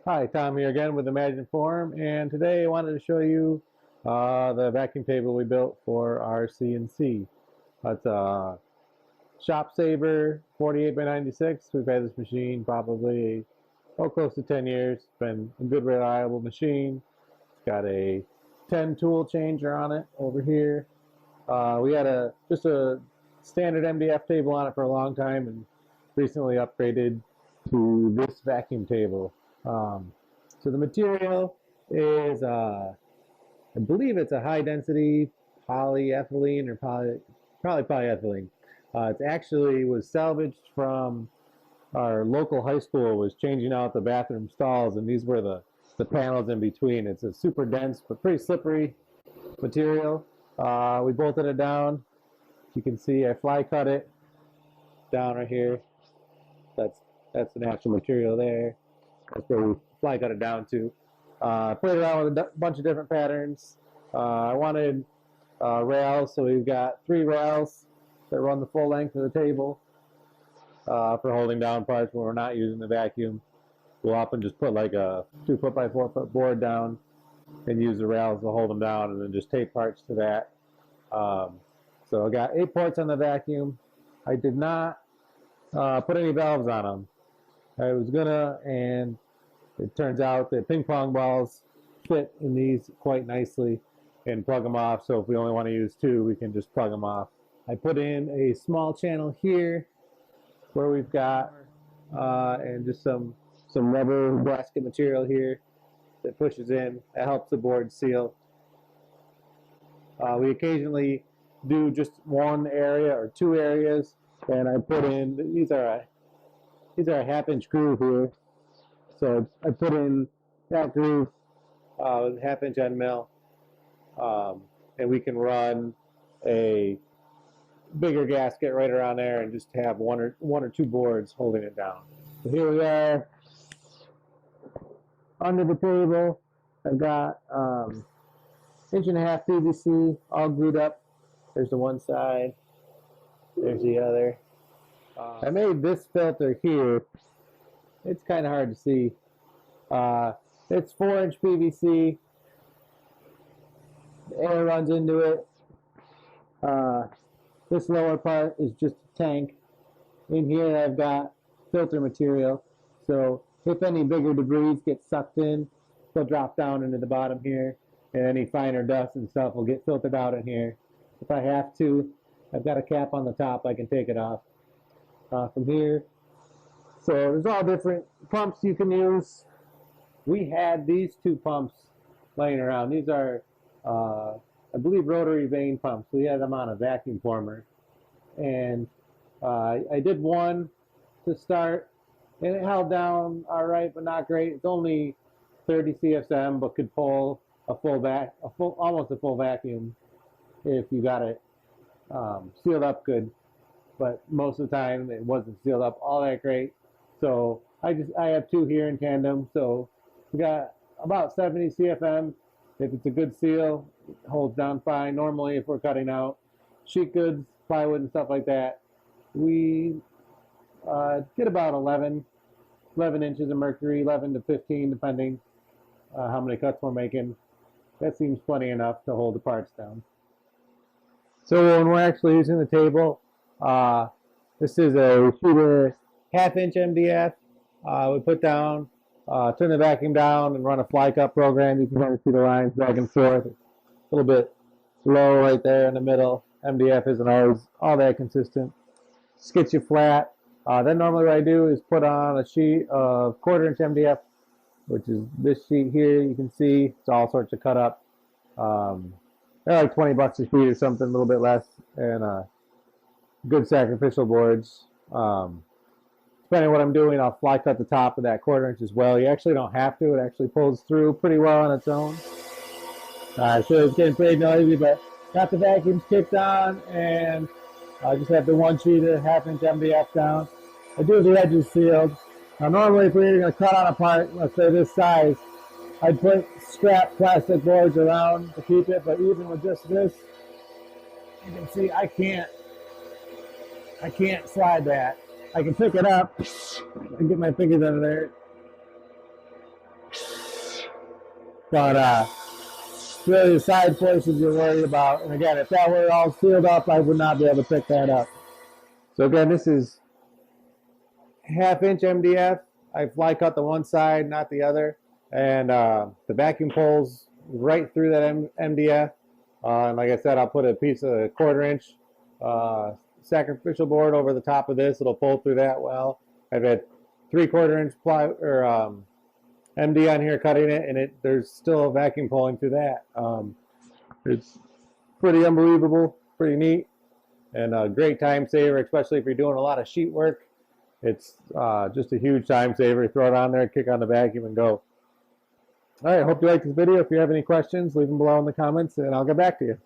Hi, Tom here again with Imagine Form, and today I wanted to show you the vacuum table we built for our CNC. It's a Shop Saver 48 by 96. We've had this machine probably close to 10 years. It's been a good, reliable machine. It's got a 10 tool changer on it over here. We had just a standard MDF table on it for a long time, and recently upgraded to this vacuum table. So the material is, I believe it's a high density polyethylene or probably polyethylene. It actually was salvaged from our local high school, was changing out the bathroom stalls, and these were the panels in between. It's a super dense but pretty slippery material. We bolted it down. You can see I fly cut it down right here. That's the actual material there. That's where we fly cut it down to. Played around with a bunch of different patterns. I wanted rails, so we've got 3 rails that run the full length of the table for holding down parts when we're not using the vacuum. We'll often just put like a 2 foot by 4 foot board down and use the rails to hold them down, and then just tape parts to that. So I got 8 ports on the vacuum. I did not put any valves on them. I was gonna, and it turns out that ping pong balls fit in these quite nicely and plug them off. So if we only want to use 2, we can just plug them off. I put in a small channel here where we've got and just some rubber gasket material here that pushes in. That helps the board seal. We occasionally do just 1 area or 2 areas, and I put in, these are a 1/2-inch groove here. So I put in that groove with a 1/2-inch end mill, and we can run a bigger gasket right around there and just have one or two boards holding it down. So here we are under the table. I've got 1.5-inch PVC all glued up. There's the one side. There's the other. I made this filter here. It's kind of hard to see. It's 4-inch PVC. The air runs into it. This lower part is just a tank. In here I've got filter material. So if any bigger debris gets sucked in, they'll drop down into the bottom here. And any finer dust and stuff will get filtered out in here. If I have to, I've got a cap on the top. I can take it off from here. So there's all different pumps you can use. We had these 2 pumps laying around. These are, I believe, rotary vane pumps. We had them on a vacuum former. And I did one to start, and it held down all right, but not great. It's only 30 CFM, but could pull almost a full vacuum if you got it sealed up good. But most of the time it wasn't sealed up all that great. So I have 2 here in tandem. So we got about 70 CFM. If it's a good seal, it holds down fine. Normally, if we're cutting out sheet goods, plywood, and stuff like that, we get about 11 inches of mercury, 11 to 15, depending how many cuts we're making. That seems plenty enough to hold the parts down. So when we're actually using the table, this is a 1/2-inch MDF. We put down, turn the vacuum down, and run a fly cut program. You can kind of see the lines back and forth. It's a little bit low right there in the middle. MDF isn't always all that consistent. Just gets you flat. Then normally what I do is put on a sheet of 1/4-inch MDF, which is this sheet here. You can see it's all sorts of cut up. They're like $20 a sheet or something, a little bit less, and good sacrificial boards. Depending on what I'm doing, I'll fly cut the top of that 1/4-inch as well. You actually don't have to. It actually pulls through pretty well on its own. So it's getting pretty noisy, but got the vacuums kicked on, and I just have the 1 sheet of 1/2-inch MDF down. I do have the edges sealed. Now normally if we were going to cut on a part, let's say this size, I'd put scrap plastic boards around to keep it, but even with just this, you can see I can't slide that. I can pick it up and get my fingers under there. But it's really the side portions you're worried about. And again, if that were all sealed up, I would not be able to pick that up. So again, this is 1/2 inch MDF. I fly cut the one side, not the other. And the vacuum pulls right through that MDF. And like I said, I'll put a piece of 1/4 inch sacrificial board over the top of this. It'll pull through that well. I've had 3/4 inch ply or MD on here cutting it, and there's still a vacuum pulling through that. It's pretty unbelievable, pretty neat, and a great time saver, especially if you're doing a lot of sheet work. It's just a huge time saver. Throw it on there, kick on the vacuum, and go. All right, hope you like this video. If you have any questions, leave them below in the comments, and I'll get back to you.